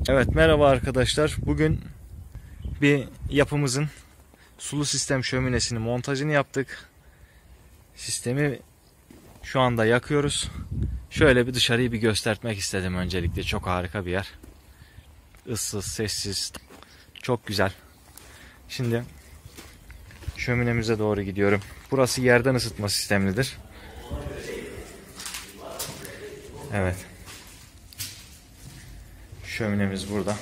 Evet, merhaba arkadaşlar. Bugün bir yapımızın sulu sistem şöminesini montajını yaptık. Sistemi şu anda yakıyoruz. Şöyle bir dışarıyı bir göstermek istedim öncelikle. Çok harika bir yer. Issız, sessiz. Çok güzel. Şimdi şöminemize doğru gidiyorum. Burası yerden ısıtma sistemlidir. Evet. Şöminemiz burada.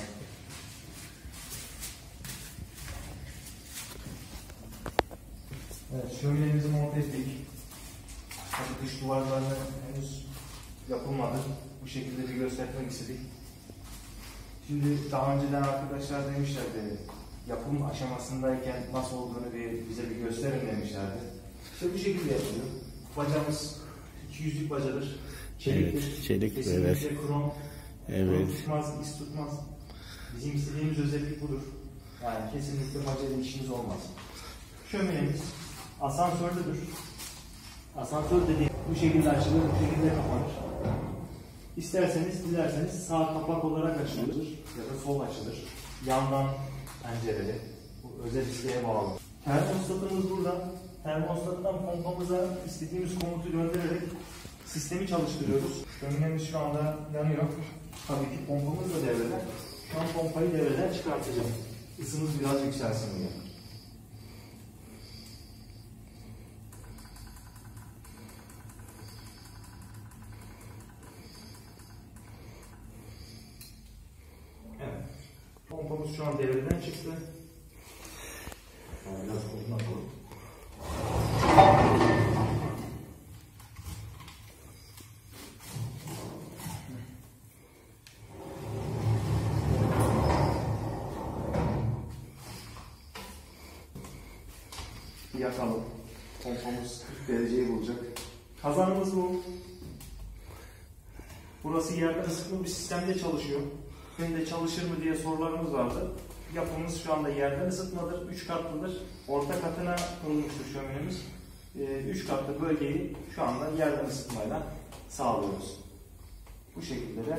Evet, şöminemizi monte ettik. Tabii dış duvarlarına henüz yapılmadı. Bu şekilde bir göstermek istedik. Şimdi daha önceden arkadaşlar demişlerdi, yapım aşamasındayken nasıl olduğunu bize bir gösterin demişlerdi. İşte bu şekilde yapılıyor. Bacamız 200'lük bacadır. Çeliktir. Evet, çelik, kesinlikle evet. krom. Evet. Krom tutmaz, iz tutmaz. Bizim istediğimiz özellik budur. Yani kesinlikle bacayla işimiz olmaz. Şöminemiz asansörlüdür. Asansör dediğim bu şekilde açılır, bu şekilde kapanır. İsterseniz, dilerseniz sağ kapak olarak açılır ya da sol açılır. Yandan pencereli. Bu özel isteğe bağlı. Termostatımız burada. Termostattan pompamıza istediğimiz komutu göndererek sistemi çalıştırıyoruz. Şöminemiz şu anda yanıyor. Tabii ki pompamız da devrede. Şu an pompayı devreden çıkartacağım. Isımız biraz yükselsin diye. Evet. Pompamız şu an devreden çıktı. Biraz kolunu atalım. Yakalım. Pompamız 40 dereceyi bulacak. Kazanımız bu. Burası yerden ısıtma bir sistemde çalışıyor. Hem de çalışır mı diye sorularımız vardı. Yapımız şu anda yerden ısıtmadır. 3 katlıdır. Orta katına kurulmuştur şöminemiz. 3 katlı bölgeyi şu anda yerden ısıtmayla sağlıyoruz. Bu şekilde de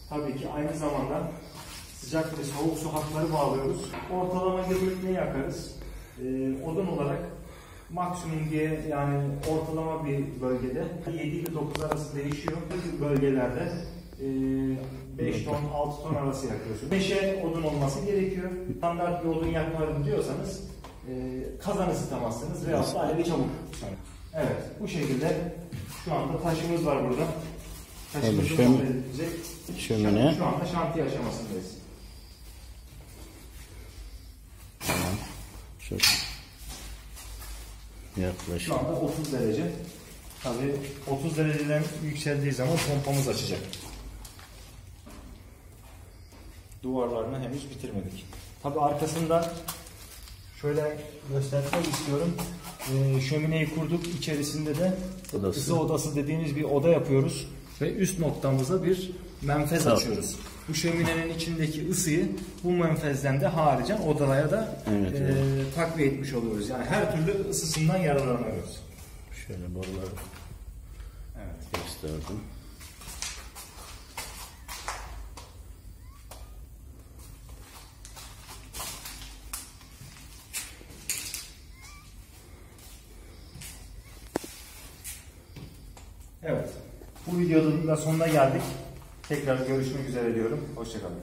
tabii ki aynı zamanda sıcak ve soğuk su hatları bağlıyoruz. Ortalama yıllık ne yakarız? Odun olarak maksimum diye, yani ortalama bir bölgede 7 ile 9 arası değişiyor. Bu bölgelerde 5 ton 6 ton arası yakıyorsunuz. Meşe odun olması gerekiyor. Standart bir odun yakarım diyorsanız kazan ısıtamazsınız veya alevi çabuk. Evet, bu şekilde şu anda taşımız var burada. Taşımızı edilecek. Şömine. Şu anda şantiye aşamasındayız. Tamam. Şöyle. Yaklaşık. Şu anda 30 derece. Tabii 30 dereceden yükseldiği zaman pompamız açacak. Duvarlarını henüz bitirmedik. Tabii arkasında şöyle göstermek istiyorum. Şömineyi kurduk. İçerisinde de ısı odası dediğimiz bir oda yapıyoruz. Ve üst noktamıza bir menfez açıyoruz. Bu şöminenin içindeki ısıyı bu menfezden de haricen odaya da takviye etmiş oluyoruz. Yani her türlü ısısından yararlanıyoruz. Şöyle boruları gösterdim. Evet. Bu videonun da sonuna geldik. Tekrar görüşmek üzere diyorum. Hoşça kalın.